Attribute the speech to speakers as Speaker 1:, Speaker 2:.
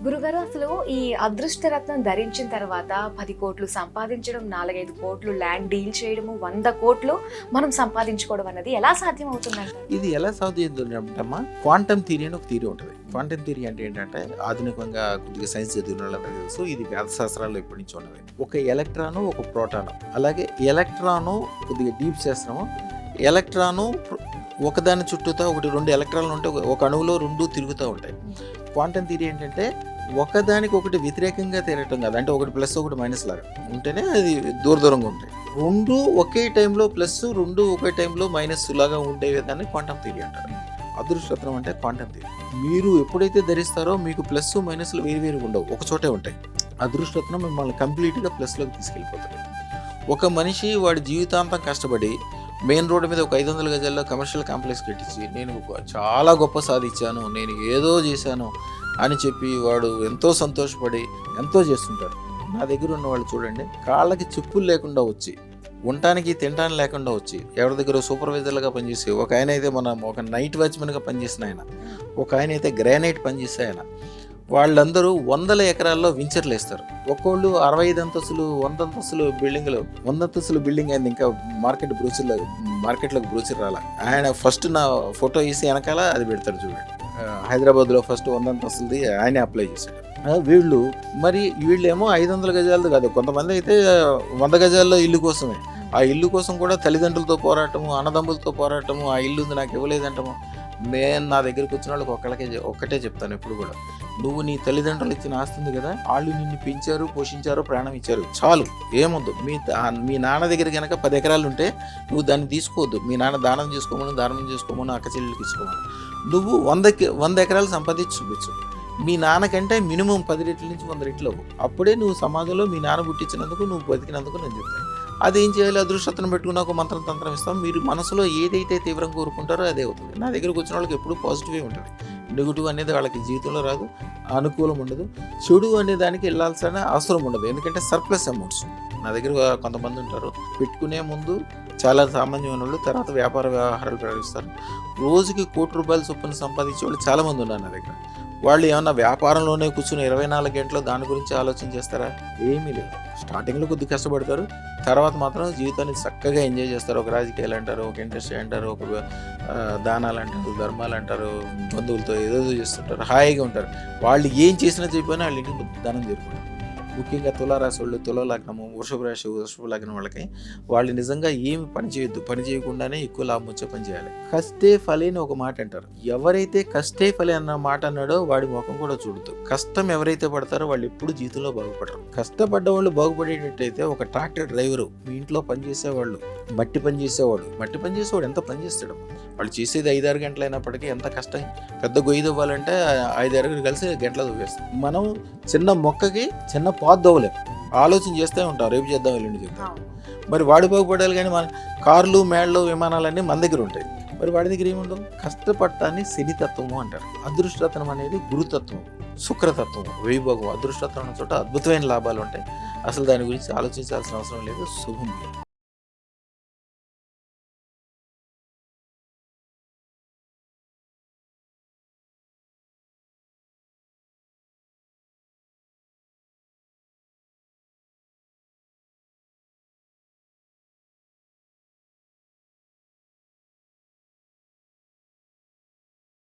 Speaker 1: గురుగారు, అసలు ఈ అదృష్టరత్నం ధరించిన తర్వాత 10 కోట్లు సంపాదించడం, 4-5 కోట్లు ల్యాండ్ డీల్ చేయడము, 100 కోట్లు మనం సంపాదించుకోవడం అన్నది ఎలా సాధ్యం అవుతుందంట?
Speaker 2: ఇది ఎలా సాధ్యమవుతుందమ్మా? క్వాంటమ్ థియరీ అని ఒక థియరీ ఉంటుంది. క్వాంటమ్ థియరీ అంటే ఏంటంటే, ఆధునికంగా కొద్దిగా సైన్స్ చదివిన వాళ్ళందరికీ తెలుసు. ఇది వేద శాస్త్రాల్లో ఎప్పటి నుంచి ఉన్నది. ఒక ఎలక్ట్రాను, ఒక ప్రోటాను. అలాగే ఎలక్ట్రాను కొద్దిగా డీప్ శాస్త్రము. ఎలక్ట్రాను ఒకదాని చుట్టూతా ఒకటి 2 ఎలక్ట్రాన్లు ఉంటే ఒక అణువులో 2 తిరుగుతూ ఉంటాయి. క్వాంటమ్ థియరీ ఏంటంటే ఒకదానికి ఒకటి వ్యతిరేకంగా తిరగటం కాదు, అంటే ఒకటి ప్లస్ ఒకటి మైనస్ లాగా ఉంటేనే అది దూరంగా ఉంటాయి. 2 ఒకే టైంలో ప్లస్, 2 ఒకే టైంలో మైనస్ లాగా ఉండే విధాన్ని క్వాంటమ్ థియరీ అంటారు. అదృష్టరత్నం అంటే క్వాంటమ్ థియరీ. మీరు ఎప్పుడైతే ధరిస్తారో మీకు ప్లస్ మైనస్లు వేరువేరుగా ఉండవు, ఒక చోటే ఉంటాయి. అదృష్టరత్నం మిమ్మల్ని కంప్లీట్గా ప్లస్లోకి తీసుకెళ్ళిపోతుంది. ఒక మనిషి వాడి జీవితాంతం కష్టపడి మెయిన్ రోడ్డు మీద ఒక 500 గజాల్లో కమర్షియల్ కాంప్లెక్స్ కట్టించి నేను చాలా గొప్ప సాధించాను, నేను ఏదో చేశాను అని చెప్పి వాడు ఎంతో సంతోషపడి ఎంతో చేస్తుంటారు. నా దగ్గర ఉన్న వాళ్ళు చూడండి, కాళ్ళకి చెప్పులు లేకుండా వచ్చి, ఉండటానికి తినడానికి లేకుండా వచ్చి, ఎవరి దగ్గర సూపర్వైజర్లుగా పనిచేసి, ఒక ఆయన అయితే ఒక నైట్ వాచ్మెన్గా పనిచేసిన ఆయన, ఒక ఆయన అయితే గ్రానైట్ పనిచేసే ఆయన, వాళ్ళందరూ 100 ఎకరాల్లో వెంచర్లు వేస్తారు. ఒక్కోళ్ళు 65 అంతస్తులు 100 అంతస్తులు బిల్డింగ్లు, 100 అంతస్తులు బిల్డింగ్ అయింది, ఇంకా మార్కెట్లోకి బ్రూచర్ రాలా. ఆయన ఫస్ట్ నా ఫోటో వేసి వెనకాల అది పెడతారు చూడండి. హైదరాబాద్లో ఫస్ట్ 100 అంతస్తులది ఆయనే అప్లై చేశాడు. వీళ్ళేమో 500 గజాలది కాదు, కొంతమంది అయితే 100 గజాల్లో ఇల్లు కోసమే. ఆ ఇల్లు కోసం కూడా తల్లిదండ్రులతో పోరాటము, అన్నదమ్ములతో పోరాటము, ఆ ఇల్లు నాకు ఇవ్వలేదంటాము. నేను నా దగ్గరికి వచ్చిన వాళ్ళకి ఒక్కటే చెప్తాను ఎప్పుడు కూడా, నువ్వు నీ తల్లిదండ్రులు ఇచ్చిన ఆస్తుంది కదా, వాళ్ళు నిన్ను పెంచారు, పోషించారు, ప్రాణం ఇచ్చారు, చాలు, ఏమొద్దు. మీ నాన్న దగ్గర కనుక 10 ఎకరాలు ఉంటే నువ్వు దాన్ని తీసుకోవద్దు. మీ నాన్న దానం చేసుకోమని అక్క చెల్లెలకి ఇచ్చుకోమని. నువ్వు 100 ఎకరాలు సంపాదించి చూపించు. మీ నాన్నకంటే మినిమం 10 రెట్ల నుంచి 100 రెట్లు అవ్వు. అప్పుడే నువ్వు సమాజంలో మీ నాన్న పుట్టించినందుకు, నువ్వు బతికినందుకు నేను చెప్తాను. అదేం చేయాలి? అదృష్టతను పెట్టుకున్న ఒక మంత్రం తంత్రం ఇస్తాం. మీరు మనసులో ఏదైతే తీవ్రంగా కోరుకుంటారో అదే అవుతుంది. నా దగ్గరకు వచ్చిన వాళ్ళకి ఎప్పుడూ పాజిటివే ఉంటుంది. నెగిటివ్ అనేది వాళ్ళకి జీవితంలో రాదు, అనుకూలం ఉండదు. చెడు అనే దానికి వెళ్ళాల్సిన అవసరం ఉండదు, ఎందుకంటే సర్ప్లస్ అమౌంట్స్. నా దగ్గర కొంతమంది ఉంటారు, పెట్టుకునే ముందు చాలా సామాన్యమైన వాళ్ళు, తర్వాత వ్యాపార వ్యవహారాలు ప్రవేశిస్తారు. రోజుకి ₹1,00,00,000 చొప్పున సంపాదించే వాళ్ళు చాలామంది ఉన్నారు నా దగ్గర. వాళ్ళు ఏమన్నా వ్యాపారంలోనే కూర్చుని 24 గంటలు దాని గురించి ఆలోచన చేస్తారా? ఏమీ లేదు. స్టార్టింగ్లో కొద్దిగా కష్టపడతారు, తర్వాత మాత్రం జీవితాన్ని చక్కగా ఎంజాయ్ చేస్తారు. ఒక రాజకీయాలు అంటారు, ఒక ఇండస్ట్రీ అంటారు, ఒక దానాలు అంటారు, ధర్మాలు అంటారు, బంధువులతో ఏదో చేస్తుంటారు, హాయిగా ఉంటారు. వాళ్ళు ఏం చేసినా చెప్పినా వాళ్ళ ఇంటికి దానం జరుపుకుంటారు. ముఖ్యంగా తులారాశి వాళ్ళు, తుల లగ్నము, వృషభ లగ్నం వాళ్ళకి, వాళ్ళు నిజంగా ఏమి పని చేయొద్దు, పని చేయకుండానే ఎక్కువ లాభం వచ్చే పని చేయాలి. కష్టే ఫలి అని ఒక మాట అంటారు. ఎవరైతే కష్టే ఫలి అన్న మాట అన్నాడో వాడి ముఖం కూడా చూడదు. కష్టం ఎవరైతే పడతారో వాళ్ళు ఎప్పుడు జీవితంలో బాగుపడరు. కష్టపడ్డ వాళ్ళు బాగుపడేటట్టయితే, ఒక ట్రాక్టర్ డ్రైవరు, మీ ఇంట్లో పనిచేసేవాళ్ళు, మట్టి పని చేసేవాడు ఎంత పని చేస్తాడు? వాళ్ళు చేసేది 5-6 గంటలు అయినప్పటికీ ఎంత కష్టం. పెద్ద గొయ్యి దువ్వాలంటే 5-6 కలిసి గంటలు దువ్వేస్తాం. మనం చిన్న మొక్కకి చిన్న పాదు దవ్వలేం, ఆలోచన చేస్తూ ఉంటాం, రేపు చేద్దాం, ఎల్లుండి చేద్దాం. మరి వాడు బాగుపడాలి, కానీ మన కార్లు, మేళ్ళు, విమానాలన్నీ మన దగ్గర ఉంటాయి. మరి వాడి దగ్గర ఏముండవు? కష్టపడటాన్ని శనితత్వము అంటారు. అదృష్టరత్నం అనేది గురుతత్వం, శుక్రతత్వం, వైభోగం. అదృష్టరత్నం చోట అద్భుతమైన లాభాలు ఉంటాయి. అసలు దాని గురించి ఆలోచించాల్సిన అవసరం లేదు. శుభం.